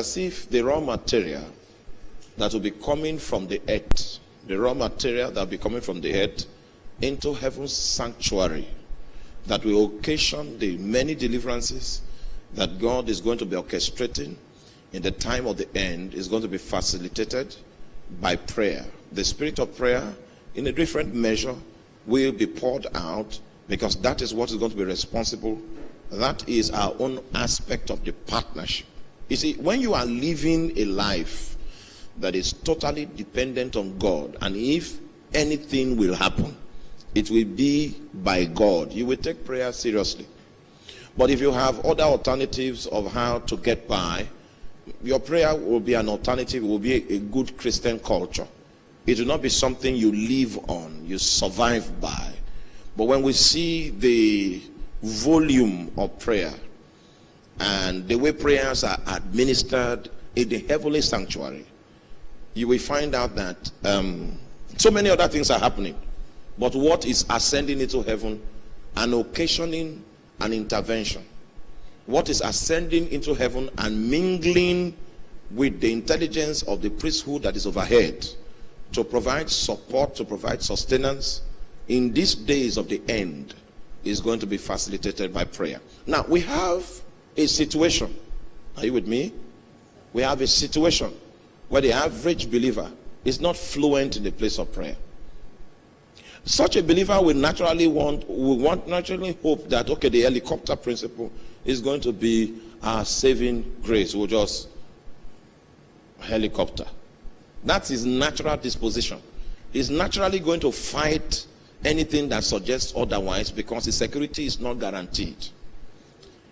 as if the raw material that will be coming from the earth, the raw material that will be coming from the earth into heaven's sanctuary, that will occasion the many deliverances that God is going to be orchestrating in the time of the end, is going to be facilitated by prayer. The spirit of prayer, in a different measure, will be poured out, because that is what is going to be responsible. That is our own aspect of the partnership. You see, when you are living a life that is totally dependent on God, and if anything will happen, it will be by God, you will take prayer seriously. But if you have other alternatives of how to get by, your prayer will be an alternative, it will be a good Christian culture. It will not be something you live on, you survive by. But when we see the volume of prayer and the way prayers are administered in the heavenly sanctuary, you will find out that so many other things are happening. But what is ascending into heaven and occasioning an intervention? What is ascending into heaven and mingling with the intelligence of the priesthood that is overhead to provide support, to provide sustenance in these days of the end, is going to be facilitated by prayer. Now, we have a situation. Are you with me? We have a situation where the average believer is not fluent in the place of prayer. Such a believer will naturally naturally hope that, okay, the helicopter principle is going to be our saving grace. We'll just helicopter. That's his natural disposition. He's naturally going to fight anything that suggests otherwise, because his security is not guaranteed.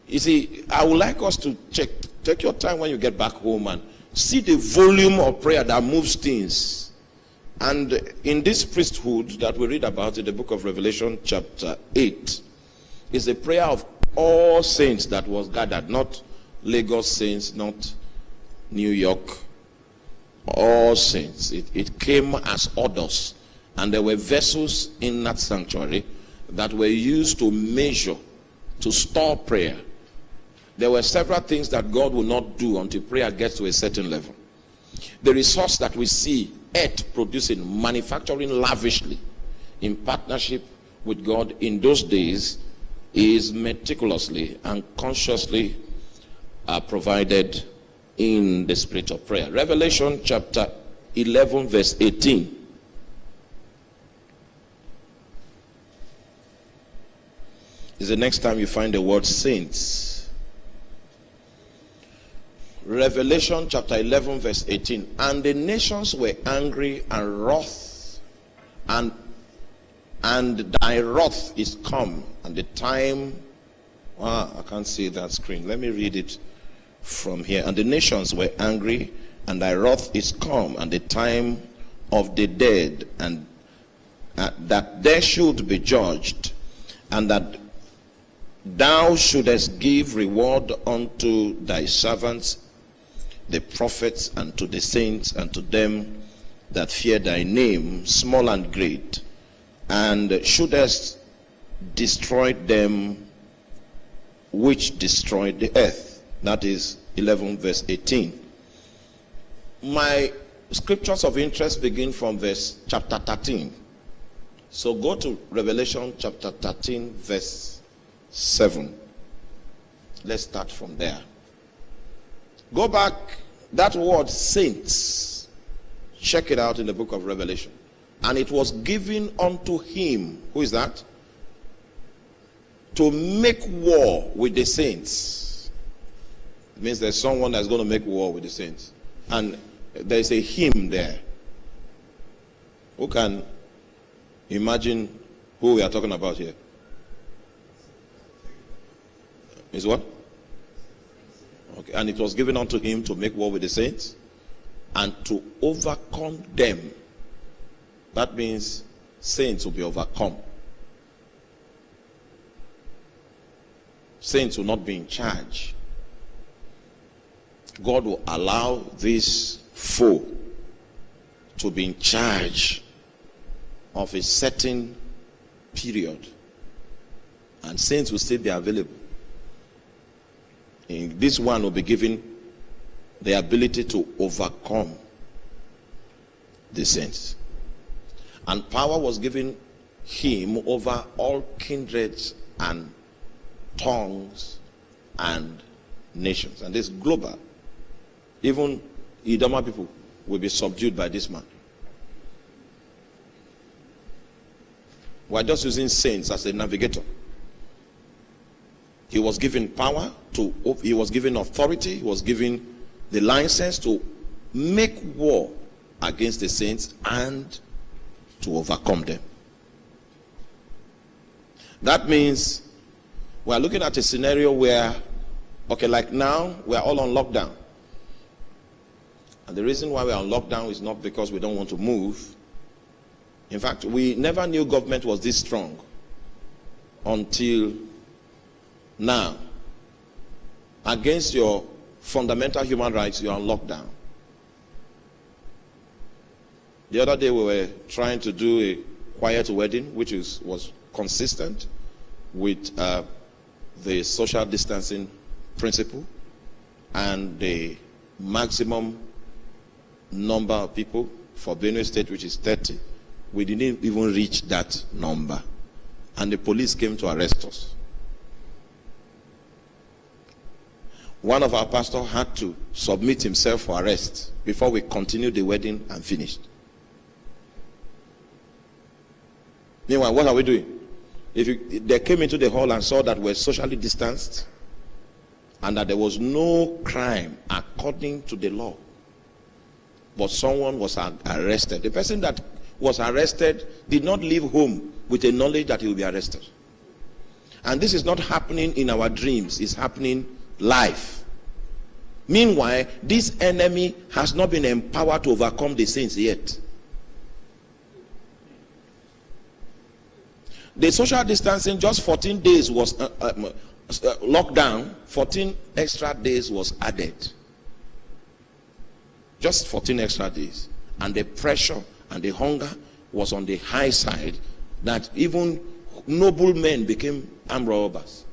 You see, I would like us to take your time when you get back home and see the volume of prayer that moves things. And in this priesthood that we read about in the book of Revelation chapter 8, is a prayer of all saints that was gathered, not Lagos saints, not New York, all saints. It came as orders. And there were vessels in that sanctuary that were used to measure, to store prayer. There were several things that God will not do until prayer gets to a certain level. The resource that we see earth producing, manufacturing lavishly in partnership with God in those days, is meticulously and consciously provided in the spirit of prayer. Revelation chapter 11 verse 18. Is the next time you find the word saints. Revelation chapter 11 verse 18. And the nations were angry and wroth, and thy wrath is come, and the time, I can't see that screen. Let me read it from here. And the nations were angry, and thy wrath is come, and the time of the dead, and that there should be judged, and that thou shouldest give reward unto thy servants, the prophets, and to the saints, and to them that fear thy name, small and great, and shouldest destroy them which destroyed the earth. That is 11 verse 18. My scriptures of interest begin from chapter 13. So go to Revelation chapter 13 verse 7. Let's start from there. Go back, that word saints, check it out in the book of Revelation. And it was given unto him, who is that? To make war with the saints. It means there's someone that's going to make war with the saints. And there's a him there. Who can imagine who we are talking about here? Is what? Okay. And it was given unto him to make war with the saints and to overcome them. That means saints will be overcome. Saints will not be in charge. God will allow this foe to be in charge of a certain period, and saints will still be available. And this one will be given the ability to overcome the saints. And power was given him over all kindreds and tongues and nations. And this global. Even Idoma people will be subdued by this man. We're just using saints as a navigator. He was given power he was given authority, he was given the license to make war against the saints and to overcome them. That means we are looking at a scenario where, okay, like now, we are all on lockdown. And the reason why we are on lockdown is not because we don't want to move. In fact, we never knew government was this strong until now. Against your fundamental human rights, you are on lockdown. The other day we were trying to do a quiet wedding, which was consistent with the social distancing principle and the maximum number of people for Benue State, which is 30. We didn't even reach that number. And the police came to arrest us. One of our pastors had to submit himself for arrest before we continued the wedding and finished. Meanwhile, what are we doing? They came into the hall and saw that we're socially distanced and that there was no crime according to the law. But someone was arrested. The person that was arrested did not leave home with the knowledge that he will be arrested. And this is not happening in our dreams. It's happening live. Meanwhile, this enemy has not been empowered to overcome the saints yet. The social distancing, just 14 days was lockdown, 14 extra days was added. Just 14 extra days. And the pressure and the hunger was on the high side that even noble men became armed robbers.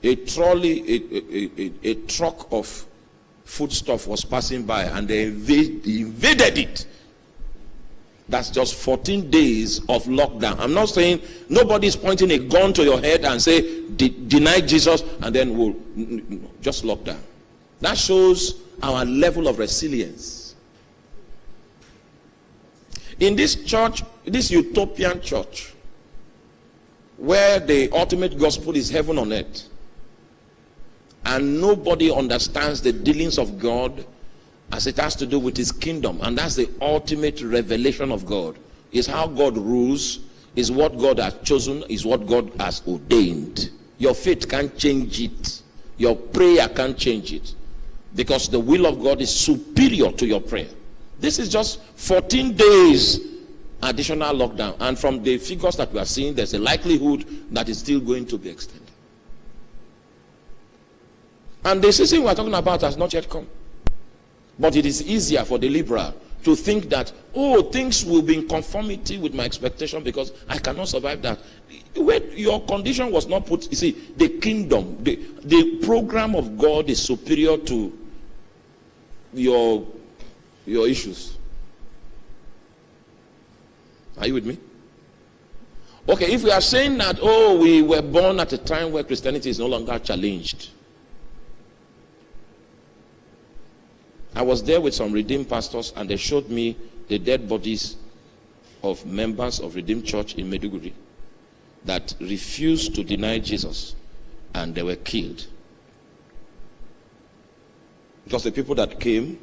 A trolley, a truck of foodstuff was passing by and they invaded it. That's just 14 days of lockdown. I'm not saying nobody's pointing a gun to your head and say, deny Jesus, and then we'll just lockdown. That shows our level of resilience. In this church, this utopian church, where the ultimate gospel is heaven on earth, and nobody understands the dealings of God as it has to do with his kingdom, and that's the ultimate revelation of God, is how God rules, is what God has chosen, is what God has ordained. Your faith can't change it. Your prayer can't change it, because the will of God is superior to your prayer. This is just 14 days additional lockdown, and from the figures that we are seeing, there's a likelihood that it's still going to be extended. And the season we are talking about has not yet come. But it is easier for the liberal to think that, oh, things will be in conformity with my expectation because I cannot survive that. Your condition was not put, you see, the kingdom, the program of God is superior to your issues. Are you with me? Okay, if we are saying that, oh, we were born at a time where Christianity is no longer challenged. I was there with some Redeemed pastors and they showed me the dead bodies of members of Redeemed Church in Maiduguri that refused to deny Jesus and they were killed. Because the people that came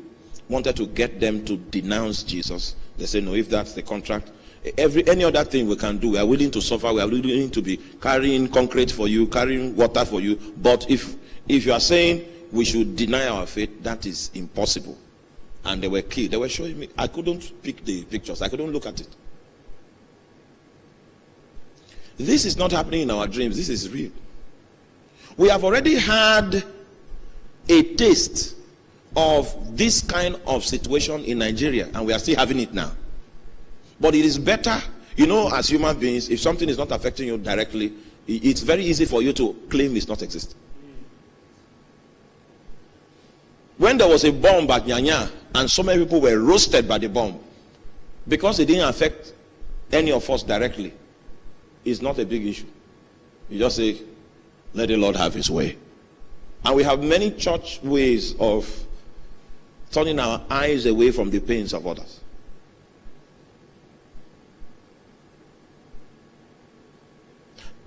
wanted to get them to denounce Jesus. They said, no, if that's the contract, any other thing we can do, we are willing to suffer, we are willing to be carrying concrete for you, carrying water for you. But if you are saying we should deny our faith, that is impossible. And they were killed. They were showing me. I couldn't pick the pictures. I couldn't look at it. This is not happening in our dreams. This is real. We have already had a taste of this kind of situation in Nigeria, and we are still having it now. But it is better, you know, as human beings, if something is not affecting you directly, it's very easy for you to claim it's not existing. When there was a bomb at Nyanya and so many people were roasted by the bomb, because it didn't affect any of us directly, it's not a big issue. You just say, let the Lord have his way. And we have many church ways of turning our eyes away from the pains of others.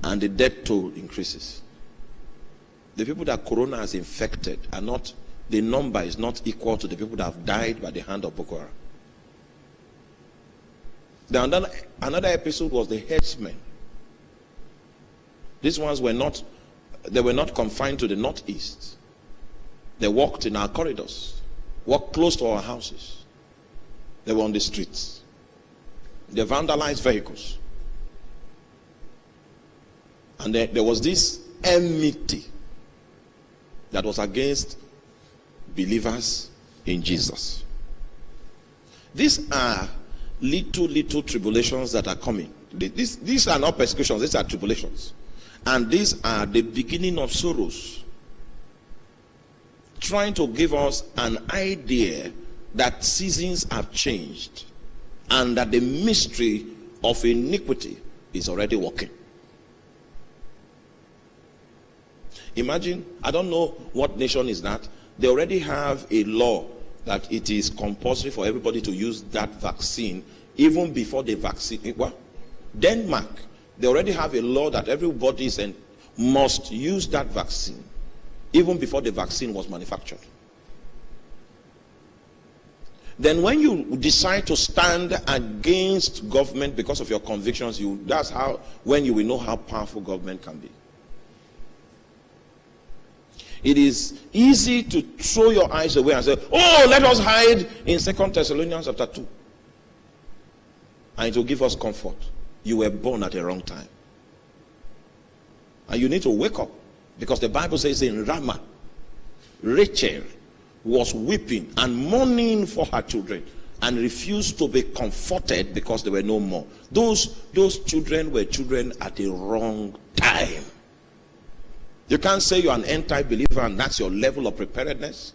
And the death toll increases. The people that Corona has infected are not, the number is not equal to the people that have died by the hand of Boko Haram. Another episode was the herdsmen. These ones were not confined to the northeast. They walked in our corridors, walked close to our houses. They were on the streets. They vandalized vehicles. And there was this enmity that was against believers in Jesus. These are little tribulations that are coming. These are not persecutions, these are tribulations. And these are the beginning of sorrows. Trying to give us an idea that seasons have changed and that the mystery of iniquity is already working. Imagine, I don't know what nation is that. They already have a law that it is compulsory for everybody to use that vaccine even before the vaccine. Well, Denmark, they already have a law that everybody must use that vaccine even before the vaccine was manufactured. Then when you decide to stand against government because of your convictions, that's when you will know how powerful government can be. It is easy to throw your eyes away and say, oh, let us hide in 2 Thessalonians chapter 2. And it will give us comfort. You were born at the wrong time. And you need to wake up. Because the Bible says in Ramah, Rachel was weeping and mourning for her children and refused to be comforted because there were no more. Those children were children at the wrong time. You can't say you're an anti-believer and that's your level of preparedness.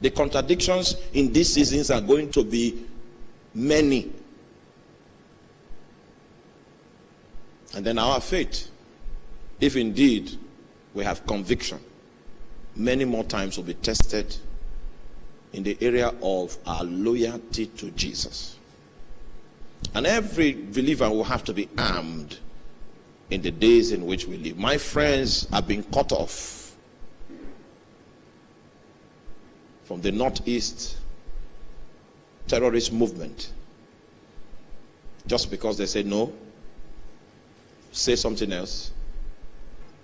The contradictions in these seasons are going to be many. And then our faith, if indeed we have conviction, many more times will be tested in the area of our loyalty to Jesus. And every believer will have to be armed in the days in which we live. My friends have been cut off from the Northeast terrorist movement just because they say no, say something else,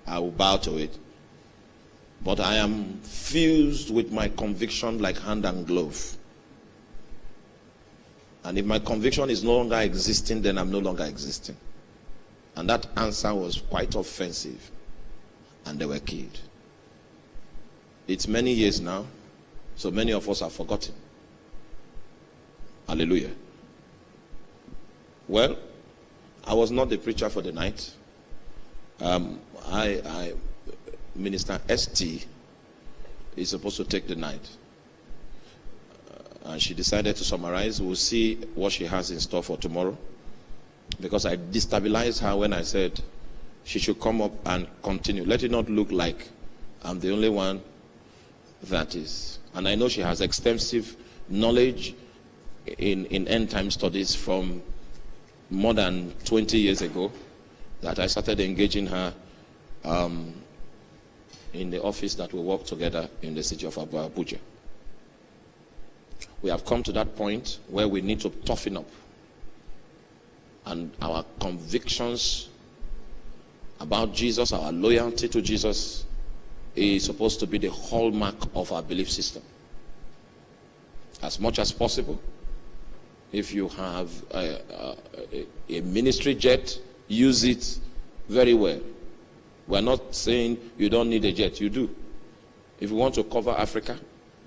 I will bow to it. But I am fused with my conviction like hand and glove. And if my conviction is no longer existing, then I'm no longer existing. And that answer was quite offensive. And they were killed. It's many years now, so many of us have forgotten. Hallelujah. Well, I was not the preacher for the night. Minister ST is supposed to take the night. And she decided to summarize. We'll see what she has in store for tomorrow. Because I destabilized her when I said she should come up and continue. Let it not look like I'm the only one that is. And I know she has extensive knowledge in end time studies from more than 20 years ago that I started engaging her in the office that we work together in the city of Abuja. We have come to that point where we need to toughen up. And our convictions about Jesus, our loyalty to Jesus, is supposed to be the hallmark of our belief system. As much as possible, if you have a ministry jet, use it very well. We're not saying you don't need a jet, you do. If we want to cover Africa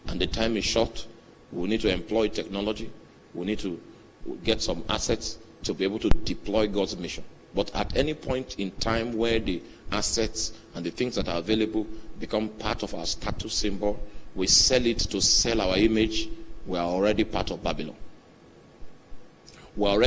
and the time is short, we need to employ technology, we need to get some assets to be able to deploy God's mission. But at any point in time where the assets and the things that are available become part of our status symbol, we sell it to sell our image, we are already part of Babylon. We are already